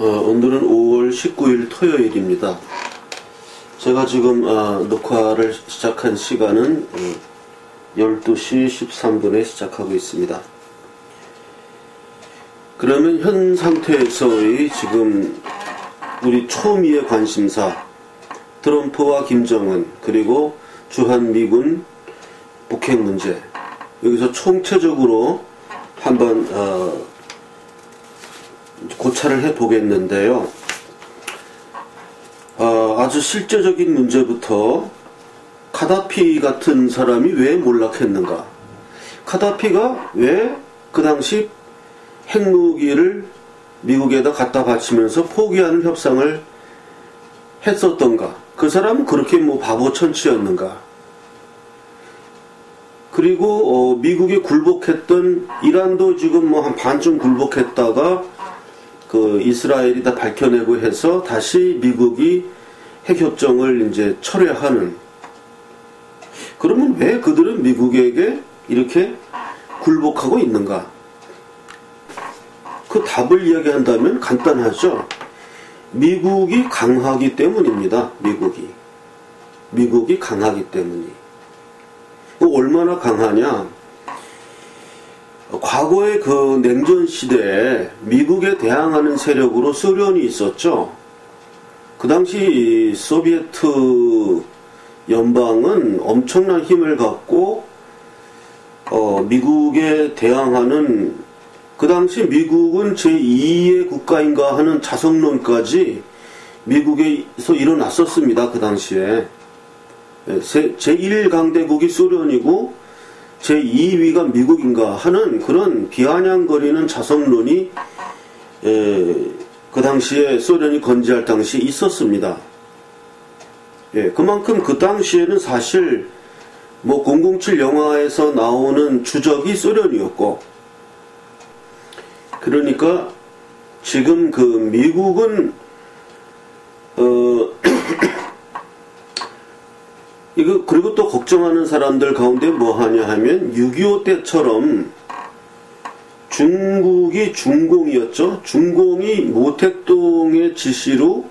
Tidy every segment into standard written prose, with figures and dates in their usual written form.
오늘은 5월 19일 토요일입니다. 제가 지금 녹화를 시작한 시간은 12시 13분에 시작하고 있습니다. 그러면 현 상태에서의 지금 우리 초미의 관심사 트럼프와 김정은 그리고 주한미군 북핵 문제, 여기서 총체적으로 한번 고찰을 해보겠는데요. 아주 실제적인 문제부터 카다피 같은 사람이 왜 몰락했는가, 카다피가 왜 그 당시 핵무기를 미국에다 갖다 바치면서 포기하는 협상을 했었던가, 그 사람은 그렇게 바보천치였는가, 그리고 미국에 굴복했던 이란도 지금 한 반쯤 굴복했다가 그 이스라엘이 다 밝혀내고 해서 다시 미국이 핵협정을 이제 철회하는, 그러면 왜 그들은 미국에게 이렇게 굴복하고 있는가? 그 답을 이야기한다면 간단하죠. 미국이 강하기 때문입니다. 미국이 강하기 때문이. 얼마나 강하냐? 과거의 그 냉전 시대에 미국에 대항하는 세력으로 소련이 있었죠. 그 당시 소비에트 연방은 엄청난 힘을 갖고 미국에 대항하는, 그 당시 미국은 제2의 국가인가 하는 자성론까지 미국에서 일어났었습니다. 그 당시에 제1강대국이 소련이고 제2위가 미국인가 하는 그런 비아냥거리는 자성론이 그 당시에 소련이 건재할 당시 있었습니다. 그만큼 그 당시에는 사실 007 영화에서 나오는 주적이 소련이었고, 그러니까 지금 그 미국은 그리고 또 걱정하는 사람들 가운데 뭐 하냐 하면 6.25 때처럼 중국이 중공이었죠. 중공이 모택동의 지시로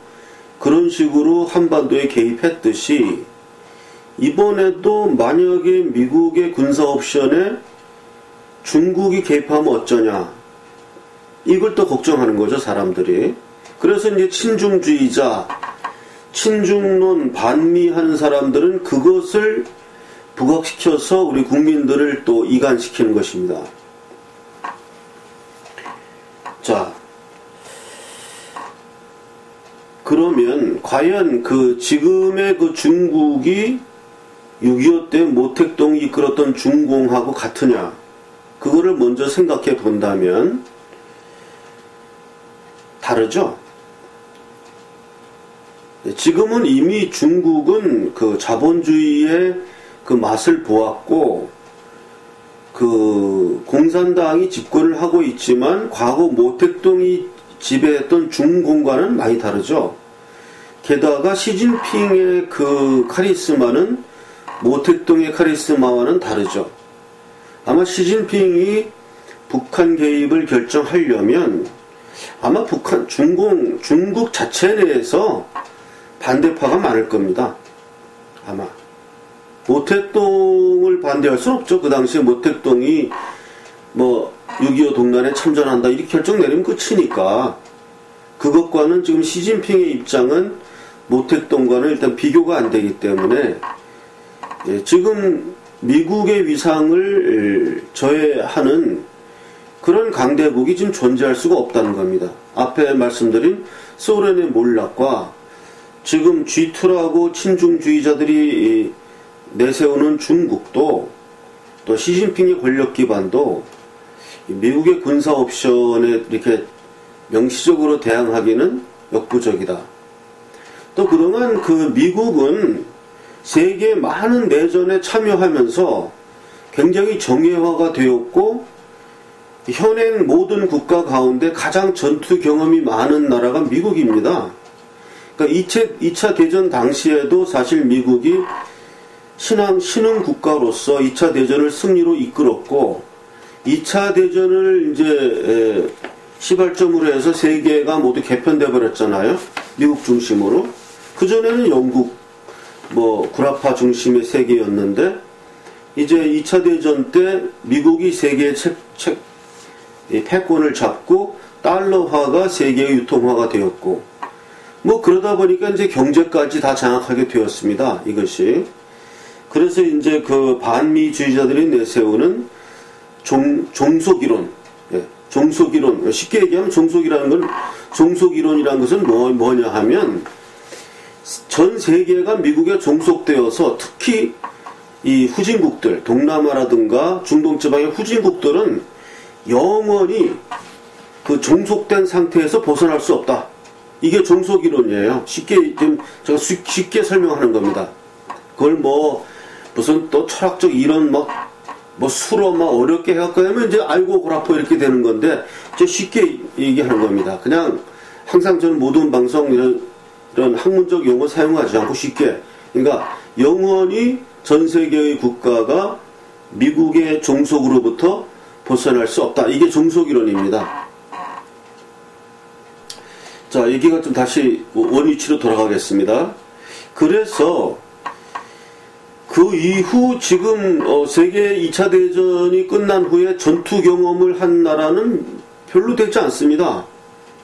그런 식으로 한반도에 개입했듯이 이번에도 만약에 미국의 군사 옵션에 중국이 개입하면 어쩌냐, 이걸 또 걱정하는 거죠, 사람들이. 그래서 이제 친중주의자, 친중론 반미하는 사람들은 그것을 부각시켜서 우리 국민들을 또 이간시키는 것입니다. 자, 그러면 과연 지금의 중국이 6.25 때 모택동이 이끌었던 중공하고 같으냐, 그거를 먼저 생각해 본다면 다르죠. 지금은 이미 중국은 그 자본주의의 그 맛을 보았고, 그 공산당이 집권을 하고 있지만 과거 모택동이 지배했던 중공과는 많이 다르죠. 게다가 시진핑의 그 카리스마는 모택동의 카리스마와는 다르죠. 아마 시진핑이 북한 개입을 결정하려면 아마 중국 자체 내에서 반대파가 많을 겁니다. 아마. 모택동을 반대할 수 없죠. 그 당시에 모택동이 6.25 동란에 참전한다 이렇게 결정 내리면 끝이니까. 그것과는 지금 시진핑의 입장은 모택동과는 일단 비교가 안 되기 때문에 지금 미국의 위상을 저해하는 그런 강대국이 지금 존재할 수가 없다는 겁니다. 앞에 말씀드린 소련의 몰락과 지금 G2라고 친중주의자들이 내세우는 중국도, 또 시진핑의 권력 기반도 미국의 군사 옵션에 이렇게 명시적으로 대항하기는 역부족이다. 또 그동안 그 미국은 세계 많은 내전에 참여하면서 굉장히 정예화가 되었고, 현행 모든 국가 가운데 가장 전투 경험이 많은 나라가 미국입니다. 그러니까 2차 대전 당시에도 사실 미국이 신흥 국가로서 2차 대전을 승리로 이끌었고, 2차 대전을 이제 시발점으로 해서 세계가 모두 개편돼 버렸잖아요. 미국 중심으로. 그전에는 영국, 구라파 중심의 세계였는데, 이제 2차 대전 때 미국이 세계의 패권을 잡고 달러화가 세계의 유통화가 되었고, 그러다 보니까 이제 경제까지 다 장악하게 되었습니다. 이것이. 그래서 이제 그 반미주의자들이 내세우는 종속이론, 종속이론, 쉽게 얘기하면 종속이론이라는 것은 뭐냐 하면, 전 세계가 미국에 종속되어서 특히 이 후진국들, 동남아라든가 중동지방의 후진국들은 영원히 그 종속된 상태에서 벗어날 수 없다. 이게 종속이론이에요. 제가 쉽게 설명하는 겁니다. 그걸 무슨 또 철학적 이론 수로 어렵게 해갖고 하면 이제 알고 고라포 이렇게 되는 건데, 이제 쉽게 얘기하는 겁니다. 그냥 항상 저는 모든 방송 이런 학문적 용어 사용하지 않고 쉽게, 그러니까 영원히 전 세계의 국가가 미국의 종속으로부터 벗어날 수 없다. 이게 종속이론입니다. 자, 얘기가 좀 다시 원위치로 돌아가겠습니다. 그래서 그 이후 지금 세계 2차 대전이 끝난 후에 전투 경험을 한 나라는 별로 되지 않습니다.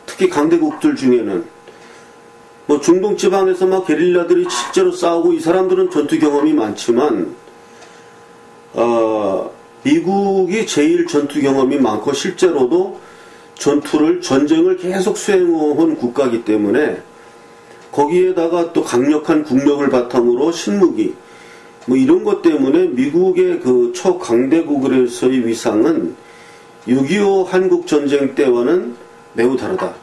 특히 강대국들 중에는. 중동 지방에서 게릴라들이 실제로 싸우고 이 사람들은 전투 경험이 많지만, 미국이 제일 전투 경험이 많고 실제로도 전쟁을 계속 수행해온 국가이기 때문에, 거기에다가 또 강력한 국력을 바탕으로 신무기, 이런 것 때문에 미국의 그 초강대국으로서의 위상은 6.25 한국 전쟁 때와는 매우 다르다.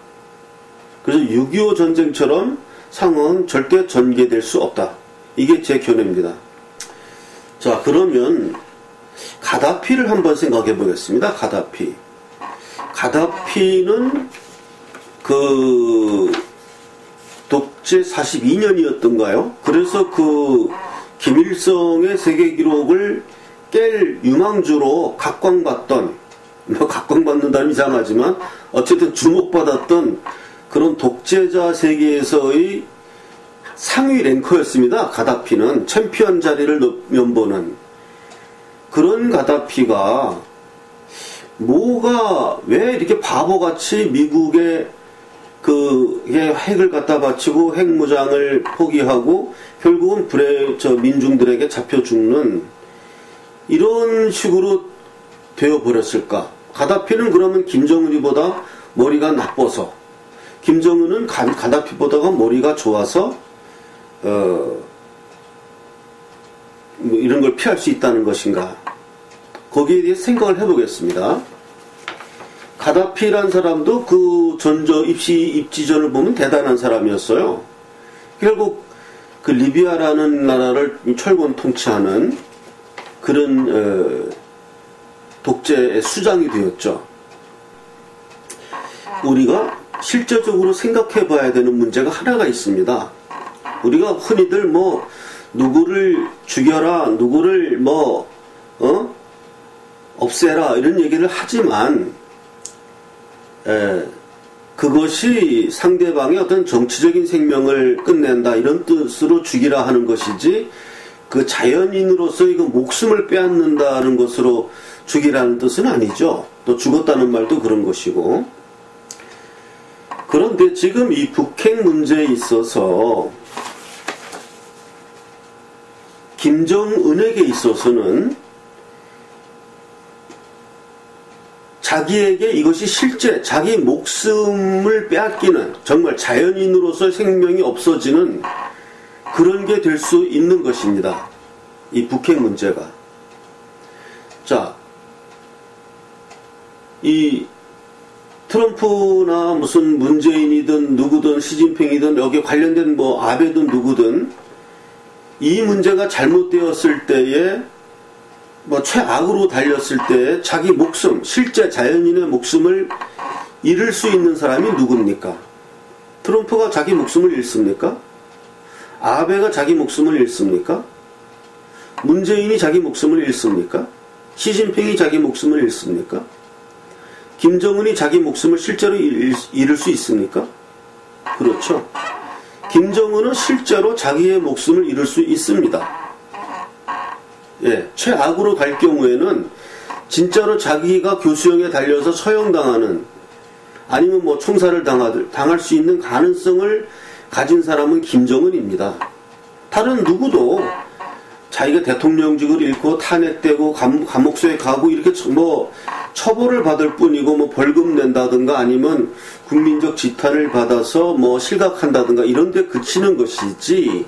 그래서 6.25 전쟁처럼 상황은 절대 전개될 수 없다. 이게 제 견해입니다. 자, 그러면 가다피를 한번 생각해 보겠습니다. 가다피는 그 독재 42년이었던가요? 그래서 그 김일성의 세계 기록을 깰 유망주로 각광받던, 각광받는다면 이상하지만 어쨌든 주목받았던 그런 독재자 세계에서의 상위 랭커였습니다. 가다피는 챔피언 자리를 면보는 그런 가다피가 왜 이렇게 바보같이 미국의 핵을 갖다 바치고 핵무장을 포기하고 결국은 민중들에게 잡혀 죽는 이런 식으로 되어버렸을까? 가다피는 그러면 김정은이보다 머리가 나빠서, 김정은은 가다피보다가 머리가 좋아서 이런 걸 피할 수 있다는 것인가? 거기에 대해 생각을 해보겠습니다. 가다피란 사람도 그 입지전을 보면 대단한 사람이었어요. 결국 그 리비아라는 나라를 철권 통치하는 그런 독재의 수장이 되었죠. 우리가 실제적으로 생각해 봐야 되는 문제가 하나가 있습니다. 우리가 흔히들 누구를 죽여라, 누구를 없애라 이런 얘기를 하지만 그것이 상대방의 어떤 정치적인 생명을 끝낸다 이런 뜻으로 죽이라 하는 것이지, 그 자연인으로서의 그 목숨을 빼앗는다는 것으로 죽이라는 뜻은 아니죠. 또 죽었다는 말도 그런 것이고. 그런데 지금 이 북핵 문제에 있어서 김정은에게 있어서는 자기에게 이것이 실제 자기 목숨을 빼앗기는, 정말 자연인으로서 생명이 없어지는 그런 게 될 수 있는 것입니다. 이 북핵 문제가. 자, 이 트럼프나 무슨 문재인이든 누구든 시진핑이든 여기에 관련된 아베든 누구든 이 문제가 잘못되었을 때에 최악으로 달렸을 때 자기 목숨, 실제 자연인의 목숨을 잃을 수 있는 사람이 누굽니까? 트럼프가 자기 목숨을 잃습니까? 아베가 자기 목숨을 잃습니까? 문재인이 자기 목숨을 잃습니까? 시진핑이 자기 목숨을 잃습니까? 김정은이 자기 목숨을 실제로 잃을 수 있습니까? 그렇죠. 김정은은 실제로 자기의 목숨을 잃을 수 있습니다. 예, 최악으로 갈 경우에는 진짜로 자기가 교수형에 달려서 처형당하는, 아니면 뭐 총살을 당할 수 있는 가능성을 가진 사람은 김정은입니다. 다른 누구도 자기가 대통령직을 잃고 탄핵되고 감옥소에 가고 이렇게 뭐 처벌을 받을 뿐이고, 뭐 벌금 낸다든가 아니면 국민적 지탄을 받아서 뭐 실각한다든가 이런 데 그치는 것이지,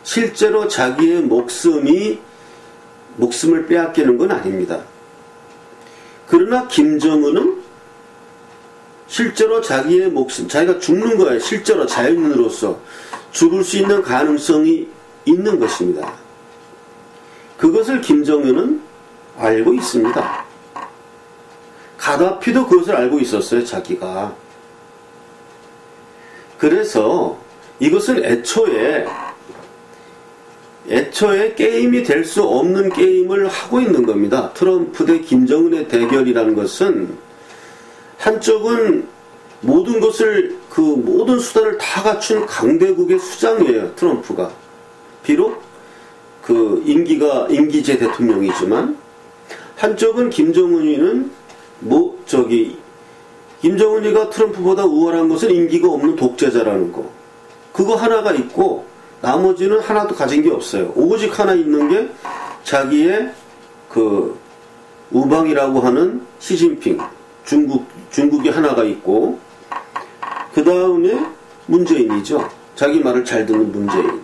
실제로 자기의 목숨을 빼앗기는 건 아닙니다. 그러나 김정은은 실제로 자기의 목숨, 자기가 죽는 거예요. 실제로 자연인으로서 죽을 수 있는 가능성이 있는 것입니다. 그것을 김정은은 알고 있습니다. 가다피도 그것을 알고 있었어요, 자기가. 그래서 이것은 애초에 게임이 될 수 없는 게임을 하고 있는 겁니다. 트럼프 대 김정은의 대결이라는 것은 한쪽은 모든 것을, 그 모든 수단을 다 갖춘 강대국의 수장이에요, 트럼프가. 비록 그 임기제 대통령이지만, 한쪽은 김정은이는 김정은이가 트럼프보다 우월한 것은 임기가 없는 독재자라는 거. 그거 하나가 있고, 나머지는 하나도 가진 게 없어요. 오직 하나 있는 게 자기의 그 우방이라고 하는 시진핑, 중국이 하나가 있고, 그 다음에 문재인이죠. 자기 말을 잘 듣는 문재인.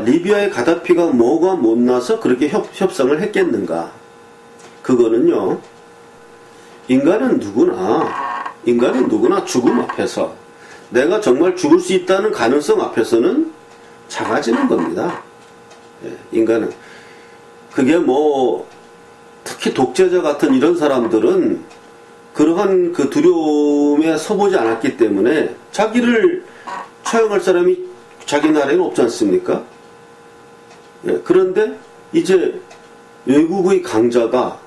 리비아의 가다피가 뭐가 못나서 그렇게 협상을 했겠는가? 그거는요, 인간은 누구나 죽음 앞에서, 내가 정말 죽을 수 있다는 가능성 앞에서는 작아지는 겁니다. 예, 인간은. 그게 뭐 특히 독재자 같은 이런 사람들은 그러한 그 두려움에 서보지 않았기 때문에 자기를 처형할 사람이 자기 나라에는 없지 않습니까? 예, 그런데 이제 외국의 강자가,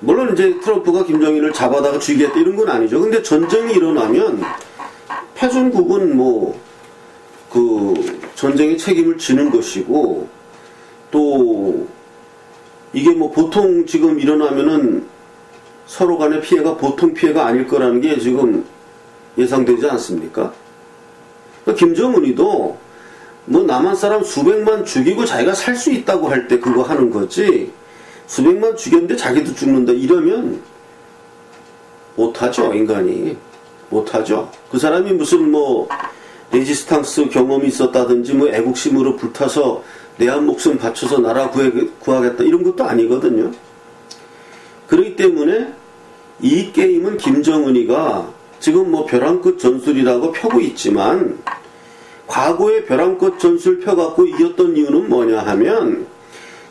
물론 이제 트럼프가 김정일을 잡아다가 죽이겠다 이런 건 아니죠. 근데 전쟁이 일어나면 패전국은 뭐 그 전쟁의 책임을 지는 것이고, 또 이게 뭐 보통 지금 일어나면은 서로 간의 피해가 보통 피해가 아닐 거라는 게 지금 예상되지 않습니까? 그러니까 김정은이도 뭐 남한 사람 수백만 죽이고 자기가 살 수 있다고 할 때 그거 하는 거지, 수백만 죽였는데 자기도 죽는다 이러면 못하죠. 인간이 못하죠. 그 사람이 무슨 뭐 레지스탕스 경험이 있었다든지 뭐 애국심으로 불타서 내 한 목숨 바쳐서 나라 구하겠다 이런 것도 아니거든요. 그렇기 때문에 이 게임은 김정은이가 지금 뭐 벼랑 끝 전술이라고 펴고 있지만, 과거에 벼랑 끝 전술 펴갖고 이겼던 이유는 뭐냐 하면,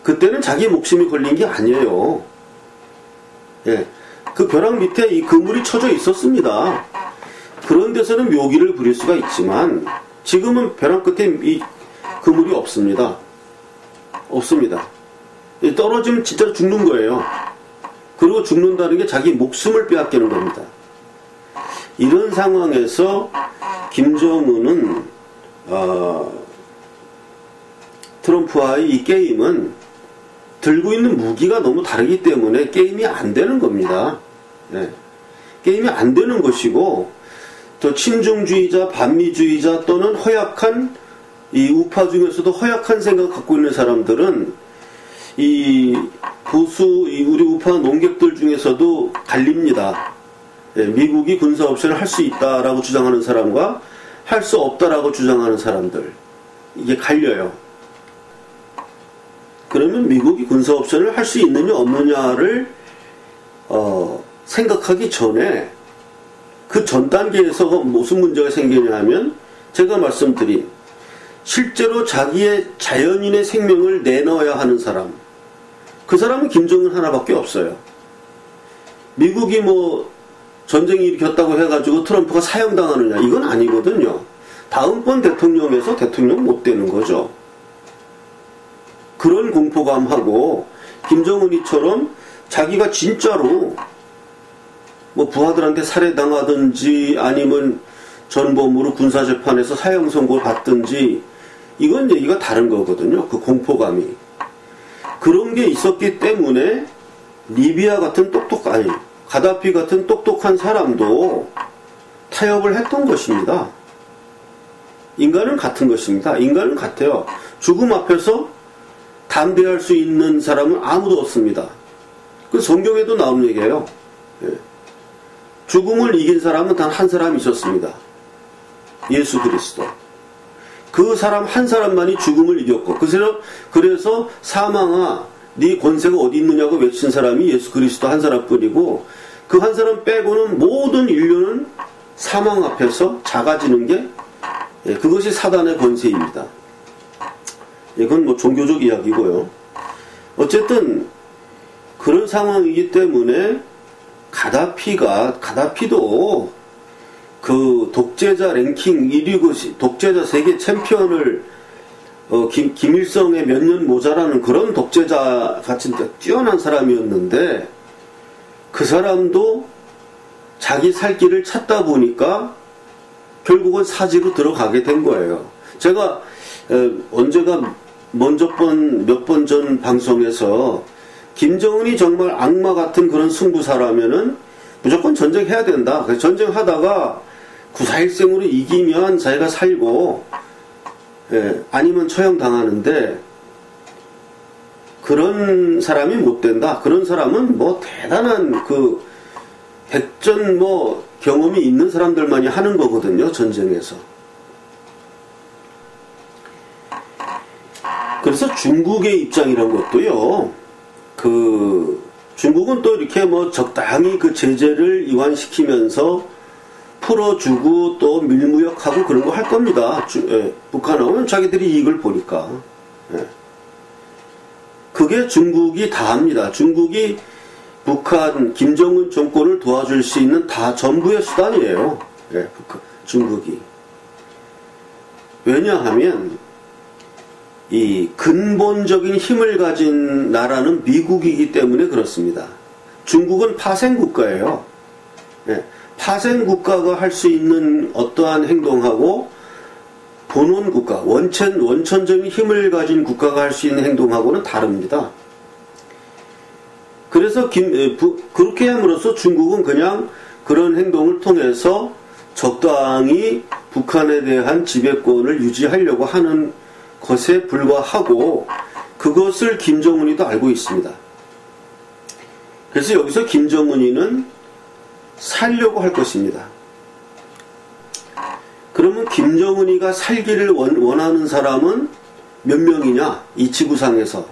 그때는 자기 목숨이 걸린 게 아니에요. 예, 그 벼랑 밑에 이 그물이 쳐져 있었습니다. 그런 데서는 묘기를 부릴 수가 있지만, 지금은 벼랑 끝에 이 그물이 없습니다. 떨어지면 진짜로 죽는 거예요. 그리고 죽는다는 게 자기 목숨을 빼앗기는 겁니다. 이런 상황에서 김정은은 트럼프와의 이 게임은 들고 있는 무기가 너무 다르기 때문에 게임이 안 되는 겁니다. 네. 게임이 안 되는 것이고, 또 친중주의자, 반미주의자 또는 허약한 이 우파 중에서도 허약한 생각 갖고 있는 사람들은 이 우리 우파 농객들 중에서도 갈립니다. 예, 미국이 군사 옵션을 할 수 있다라고 주장하는 사람과 할 수 없다라고 주장하는 사람들, 이게 갈려요. 그러면 미국이 군사 옵션을 할 수 있느냐 없느냐를 생각하기 전에 그 전 단계에서 무슨 문제가 생기냐 하면, 제가 말씀드린 실제로 자기의 자연인의 생명을 내놔야 하는 사람, 그 사람은 김정은 하나밖에 없어요. 미국이 뭐 전쟁이 일으켰다고 해가지고 트럼프가 사형당하느냐, 이건 아니거든요. 다음번 대통령에서 대통령 못 되는 거죠. 그런 공포감하고 김정은이처럼 자기가 진짜로 뭐 부하들한테 살해당하든지 아니면 전범으로 군사재판에서 사형 선고를 받든지 이건 얘기가 다른 거거든요. 그 공포감이. 그런 게 있었기 때문에 리비아 같은 가다피 같은 똑똑한 사람도 타협을 했던 것입니다. 인간은 같은 것입니다. 인간은 같아요. 죽음 앞에서 담대할 수 있는 사람은 아무도 없습니다. 그 성경에도 나오는 얘기예요. 죽음을 이긴 사람은 단 한 사람이 있었습니다. 예수 그리스도. 그 사람 한 사람만이 죽음을 이겼고 그래서 사망아 네 권세가 어디 있느냐고 외친 사람이 예수 그리스도 한 사람뿐이고 그 한 사람 빼고는 모든 인류는 사망 앞에서 작아지는 게 그것이 사단의 권세입니다. 이건 뭐 종교적 이야기고요. 어쨌든 그런 상황이기 때문에 가다피도 그 독재자 랭킹 1위고 독재자 세계 챔피언을 김일성에 몇 년 모자라는 그런 독재자 같은 뛰어난 사람이었는데 그 사람도 자기 살 길을 찾다 보니까 결국은 사지로 들어가게 된 거예요. 제가 언제가 몇 번 전 방송에서 김정은이 정말 악마 같은 그런 승부사라면은 무조건 전쟁해야 된다. 그래서 전쟁하다가 구사일생으로 이기면 자기가 살고 아니면 처형당하는데 그런 사람이 못 된다. 그런 사람은 뭐 대단한 그 백전 뭐 경험이 있는 사람들만이 하는 거거든요. 전쟁에서. 그래서 중국의 입장이란 것도요. 중국은 또 이렇게 뭐 적당히 그 제재를 이완시키면서 풀어주고 또 밀무역하고 그런 거 할 겁니다. 북한하고는 자기들이 이익을 보니까. 그게 중국이 다 합니다. 중국이 북한 김정은 정권을 도와줄 수 있는 다 전부의 수단이에요. 중국이. 왜냐하면 이 근본적인 힘을 가진 나라는 미국이기 때문에 그렇습니다. 중국은 파생국가예요. 파생국가가 할 수 있는 어떠한 행동하고 본원국가, 원천적인 힘을 가진 국가가 할 수 있는 행동하고는 다릅니다. 그래서 그렇게 함으로써 중국은 그냥 그런 행동을 통해서 적당히 북한에 대한 지배권을 유지하려고 하는 것에 불과하고 그것을 김정은이도 알고 있습니다. 그래서 여기서 김정은이는 살려고 할 것입니다. 그러면 김정은이가 살기를 원하는 사람은 몇 명이냐? 이 지구상에서.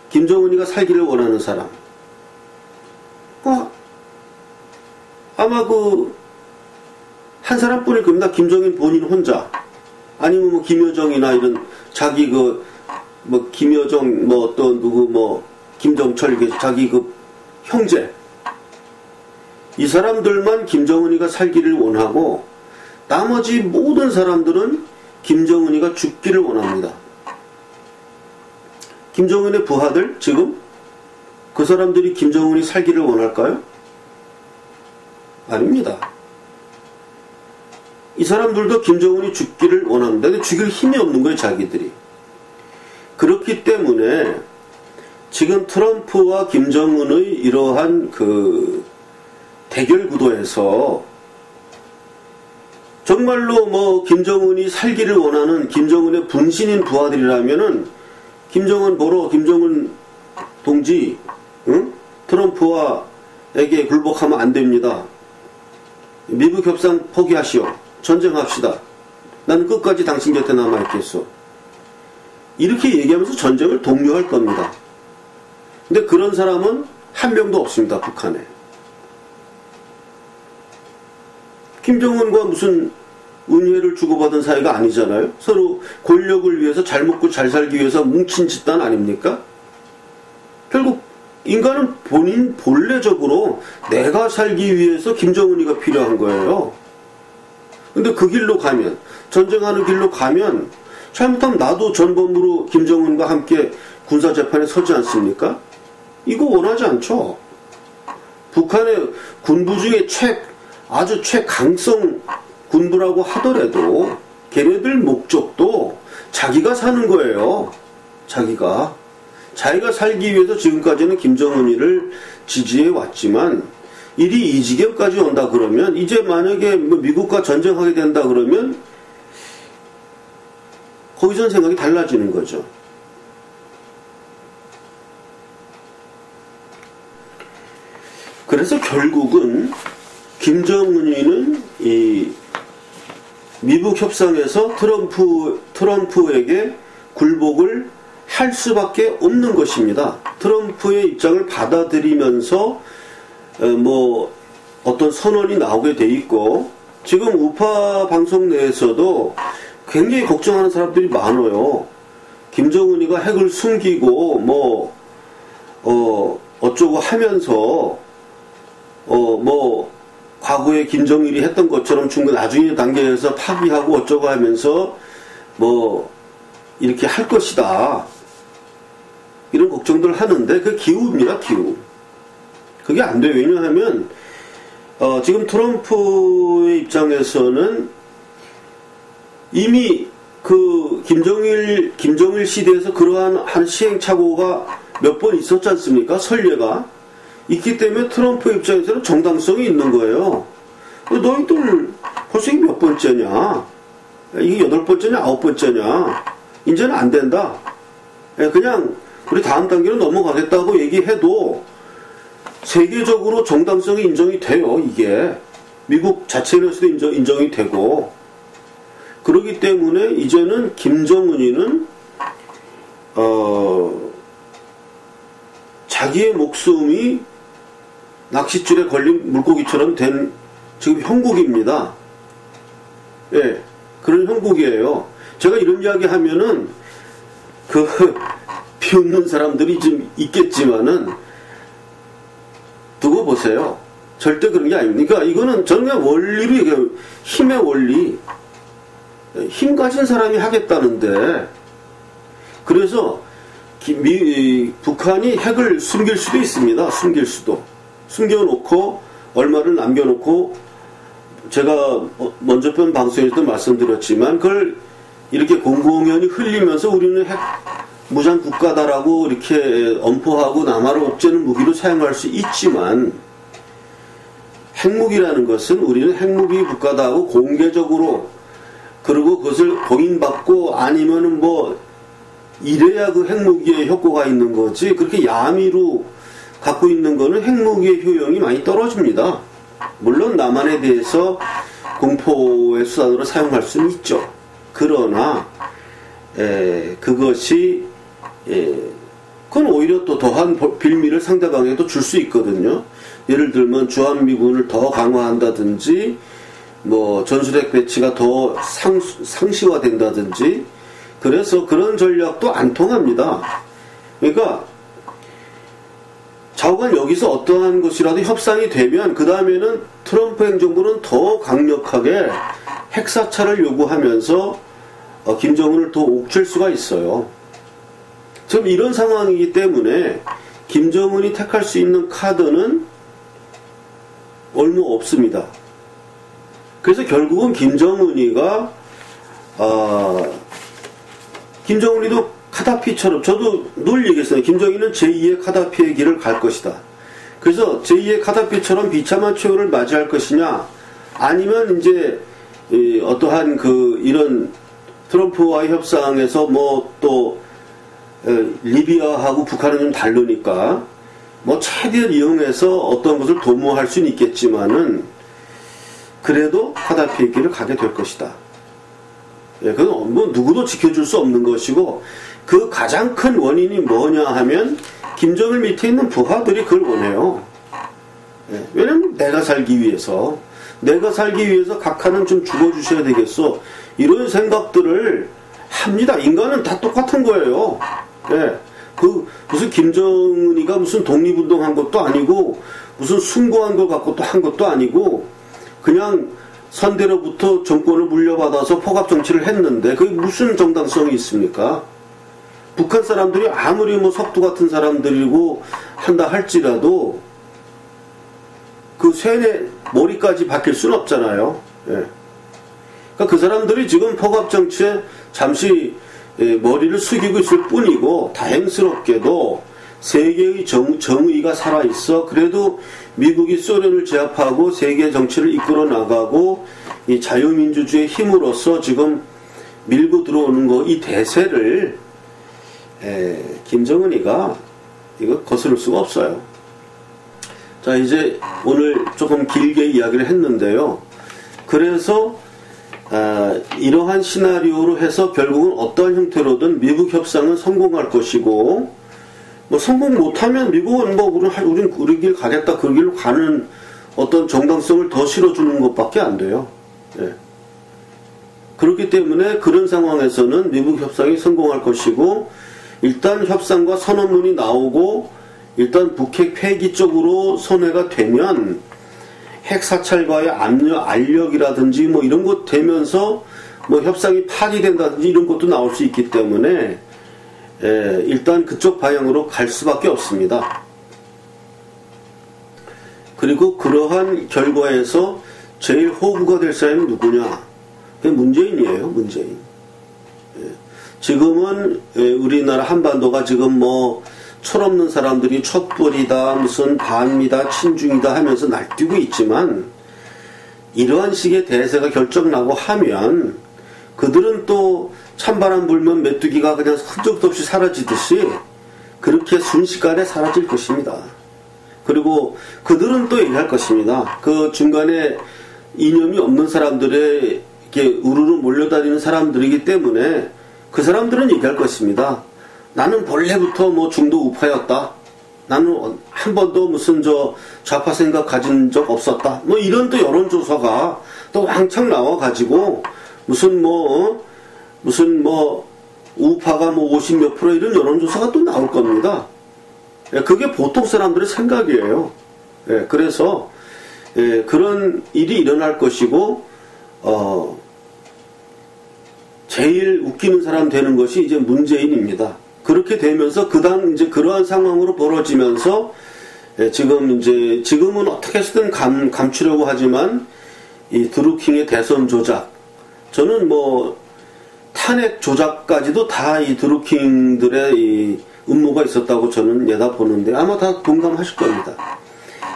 김정은이가 살기를 원하는 사람. 아마 한 사람뿐일 겁니다. 김정인 본인 혼자. 아니면 뭐 김여정이나 이런 자기 김여정 김정철 자기 형제. 이 사람들만 김정은이가 살기를 원하고 나머지 모든 사람들은 김정은이가 죽기를 원합니다. 김정은의 부하들 지금 그 사람들이 김정은이 살기를 원할까요? 아닙니다. 이 사람들도 김정은이 죽기를 원합니다. 근데 죽일 힘이 없는 거예요, 자기들이. 그렇기 때문에 지금 트럼프와 김정은의 이러한 대결 구도에서 정말로 김정은이 살기를 원하는 김정은의 분신인 부하들이라면은 김정은 보러 김정은 동지, 트럼프와에게 굴복하면 안 됩니다. 미국 협상 포기하시오. 전쟁합시다. 나는 끝까지 당신 곁에 남아있겠소. 이렇게 얘기하면서 전쟁을 독려할 겁니다. 근데 그런 사람은 한 명도 없습니다. 북한에. 김정은과 무슨 은혜를 주고받은 사이가 아니잖아요. 서로 권력을 위해서 잘 먹고 잘 살기 위해서 뭉친 집단 아닙니까? 결국 인간은 본래적으로 내가 살기 위해서 김정은이가 필요한 거예요. 근데 그 길로 가면, 전쟁하는 길로 가면, 잘못하면 나도 전범으로 김정은과 함께 군사재판에 서지 않습니까? 이거 원하지 않죠. 북한의 군부 중에 아주 최강성 군부라고 하더라도 걔네들 목적도 자기가 사는 거예요. 자기가 살기 위해서 지금까지는 김정은이를 지지해 왔지만 일이 이 지경까지 온다 그러면 이제 만약에 미국과 전쟁하게 된다 그러면 거기서는 생각이 달라지는 거죠. 그래서 결국은 김정은이는 이 미국 협상에서 트럼프에게 굴복을 할 수밖에 없는 것입니다. 트럼프의 입장을 받아들이면서 어떤 선언이 나오게 돼 있고, 지금 우파 방송 내에서도 굉장히 걱정하는 사람들이 많아요. 김정은이가 핵을 숨기고 어쩌고 하면서 과거에 김정일이 했던 것처럼 중국 나중에 단계에서 파기하고 어쩌고 하면서 이렇게 할 것이다. 이런 걱정들 하는데 그 기우입니다, 기우. 그게 안 돼요. 왜냐하면 지금 트럼프의 입장에서는 이미 그 김정일 시대에서 그러한 한 시행착오가 몇 번 있었지 않습니까? 선례가 있기 때문에 트럼프 입장에서는 정당성이 있는 거예요. 너희들 벌써 이게 몇 번째냐? 이게 8번째냐? 9번째냐? 이제는 안 된다. 그냥 우리 다음 단계로 넘어가겠다고 얘기해도 세계적으로 정당성이 인정이 돼요. 이게 미국 자체 내에서도 인정이 되고, 그렇기 때문에 이제는 김정은이는 자기의 목숨이 낚싯줄에 걸린 물고기처럼 된 지금 형국입니다. 예, 그런 형국이에요. 제가 이런 이야기 하면은 비웃는 사람들이 좀 있겠지만은 두고 보세요. 절대 그런 게 아닙니다. 그러니까 이거는 저는 그냥 원리로 얘기해요. 힘의 원리. 힘 가진 사람이 하겠다는데, 그래서 북한이 핵을 숨길 수도 있습니다. 숨겨놓고 얼마를 남겨놓고, 제가 먼저 편 방송에서도 말씀드렸지만 그걸 이렇게 공공연히 흘리면서 우리는 핵 무장 국가다라고 이렇게 엄포하고 남하를 옥죄는 무기로 사용할 수 있지만, 핵무기라는 것은 우리는 핵무기 국가다 하고 공개적으로, 그리고 그것을 공인받고 아니면은 이래야 그 핵무기의 효과가 있는 거지, 그렇게 야미로 갖고 있는 거는 핵무기의 효용이 많이 떨어집니다. 물론 남한에 대해서 공포의 수단으로 사용할 수는 있죠. 그러나 그것이 그건 오히려 또 더한 빌미를 상대방에도 줄 수 있거든요. 예를 들면 주한미군을 더 강화한다든지, 전술핵 배치가 더 상시화된다든지, 그래서 그런 전략도 안 통합니다. 그러니까 좌우간 여기서 어떠한 것이라도 협상이 되면 그 다음에는 트럼프 행정부는 더 강력하게 핵사찰을 요구하면서 김정은을 더 옥죄일 수가 있어요. 지금 이런 상황이기 때문에 김정은이 택할 수 있는 카드는 얼마 없습니다. 그래서 결국은 김정은이도 카다피처럼, 저도 늘 얘기했어요. 김정일은 제2의 카다피의 길을 갈 것이다. 그래서 제2의 카다피처럼 비참한 최후를 맞이할 것이냐, 아니면 이제 어떠한 이런 트럼프와의 협상에서 또 리비아하고 북한은 좀 다르니까 최대한 이용해서 어떤 것을 도모할 수는 있겠지만은 그래도 카다피의 길을 가게 될 것이다. 그건 누구도 지켜줄 수 없는 것이고, 그 가장 큰 원인이 뭐냐 하면 김정일 밑에 있는 부하들이 그걸 원해요. 왜냐면 내가 살기 위해서 각하는 좀 죽어주셔야 되겠어, 이런 생각들을 합니다. 인간은 다 똑같은 거예요. 무슨 김정은이가 무슨 독립운동한 것도 아니고 무슨 숭고한 걸 갖고 또 한 것도 아니고, 그냥 선대로부터 정권을 물려받아서 포갑 정치를 했는데 그게 무슨 정당성이 있습니까? 북한 사람들이 아무리 뭐 석두 같은 사람들이고 한다 할지라도 그 쇠뇌 머리까지 바뀔 수는 없잖아요. 예. 그러니까 그 사람들이 지금 포갑 정치에 잠시 머리를 숙이고 있을 뿐이고 다행스럽게도 세계의 정의가 살아있어. 그래도 미국이 소련을 제압하고 세계 정치를 이끌어 나가고 이 자유민주주의의 힘으로써 지금 밀고 들어오는 거 이 대세를 김정은이가 이거 거스를 수가 없어요. 자, 이제 오늘 조금 길게 이야기를 했는데요. 그래서 이러한 시나리오로 해서 결국은 어떠한 형태로든 미국 협상은 성공할 것이고, 뭐 성공 못하면 미국은 뭐 우린 우리 길 가겠다 그 길로 가는 어떤 정당성을 더 실어주는 것밖에 안 돼요. 예. 그렇기 때문에 그런 상황에서는 미국 협상이 성공할 것이고, 일단 협상과 선언문이 나오고 일단 북핵 폐기 쪽으로 선회가 되면 핵 사찰과의 알력이라든지 뭐 이런 것 되면서 뭐 협상이 파기된다든지 이런 것도 나올 수 있기 때문에 일단 그쪽 방향으로 갈 수밖에 없습니다. 그리고 그러한 결과에서 제일 호구가 될 사람이 누구냐? 그게 문재인이에요. 문재인. 지금은 우리나라 한반도가 지금 뭐 철없는 사람들이 촛불이다 무슨 반미다 친중이다 하면서 날뛰고 있지만 이러한 식의 대세가 결정나고 하면 그들은 또 찬바람 불면 메뚜기가 그냥 흔적도 없이 사라지듯이 그렇게 순식간에 사라질 것입니다. 그리고 그들은 또 얘기할 것입니다. 그 중간에 이념이 없는 사람들의 이렇게 우르르 몰려다니는 사람들이기 때문에 그 사람들은 얘기할 것입니다. 나는 본래부터 뭐 중도 우파였다. 나는 한 번도 무슨 좌파 생각 가진 적 없었다. 뭐 이런 또 여론조사가 또 왕창 나와가지고 무슨 우파가 뭐 50몇 프로 이런 여론조사가 또 나올 겁니다. 그게 보통 사람들의 생각이에요. 그래서 그런 일이 일어날 것이고 제일 웃기는 사람 되는 것이 이제 문재인입니다. 그렇게 되면서 그다음 이제 그러한 상황으로 벌어지면서 지금은 어떻게 해서든 감추려고 하지만 이 드루킹의 대선 조작, 저는 뭐 탄핵 조작까지도 다 이 드루킹들의 이 음모가 있었다고 저는 내다보는데 아마 다 동감하실 겁니다.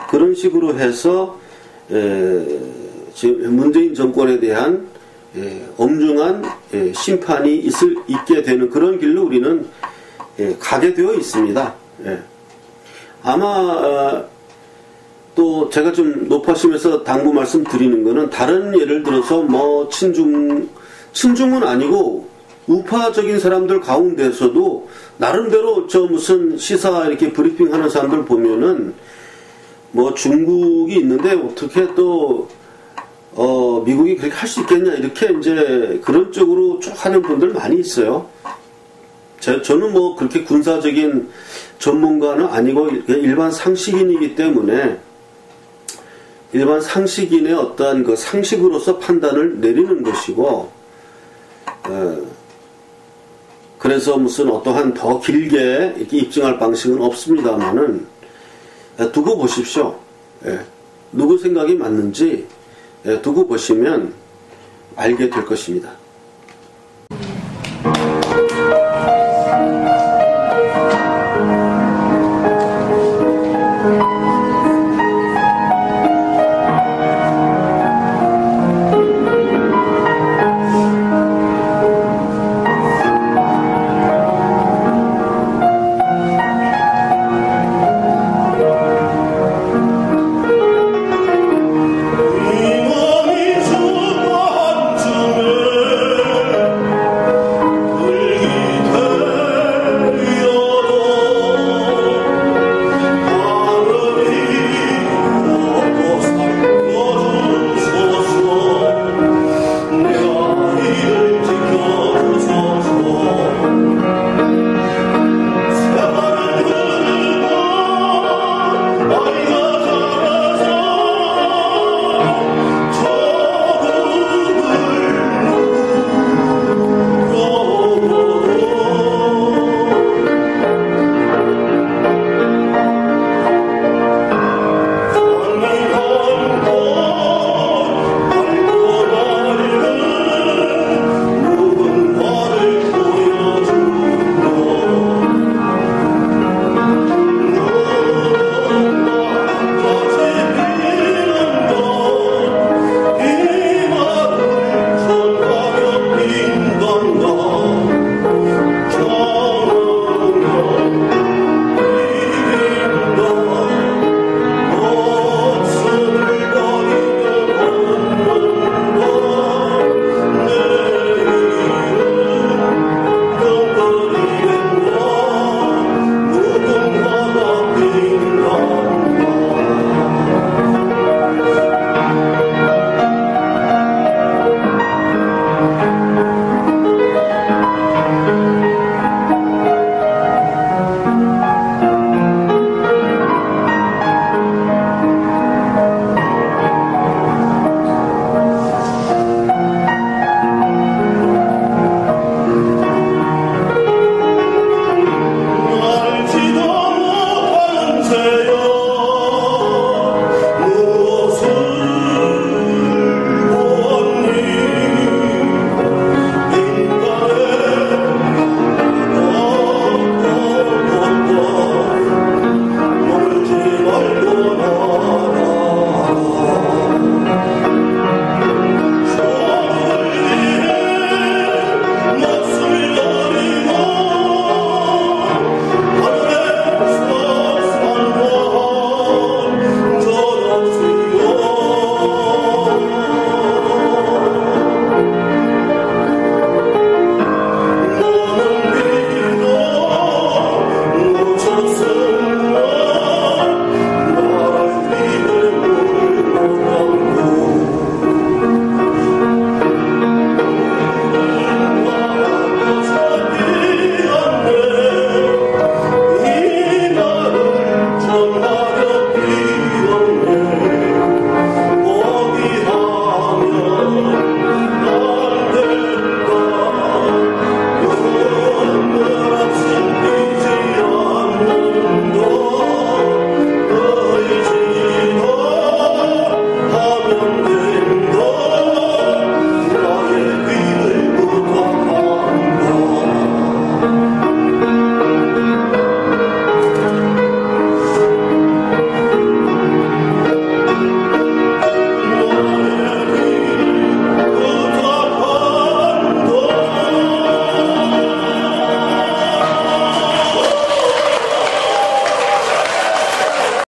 그런 식으로 해서 지금 문재인 정권에 대한 엄중한 심판이 있게 되는 그런 길로 우리는 가게 되어 있습니다. 아마 또 제가 좀 높아심에서 당부 말씀 드리는 거는 다른 예를 들어서 뭐 친중은 아니고 우파적인 사람들 가운데서도 나름대로 무슨 시사 이렇게 브리핑하는 사람들 보면은 뭐 중국이 있는데 어떻게 또 미국이 그렇게 할 수 있겠냐 이렇게 이제 그런 쪽으로 쭉 하는 분들 많이 있어요. 저는 뭐 그렇게 군사적인 전문가는 아니고 일반 상식인이기 때문에 일반 상식인의 어떠한 그 상식으로서 판단을 내리는 것이고, 그래서 무슨 어떠한 더 길게 이렇게 입증할 방식은 없습니다만은 두고 보십시오. 누구 생각이 맞는지 두고 보시면 알게 될 것입니다.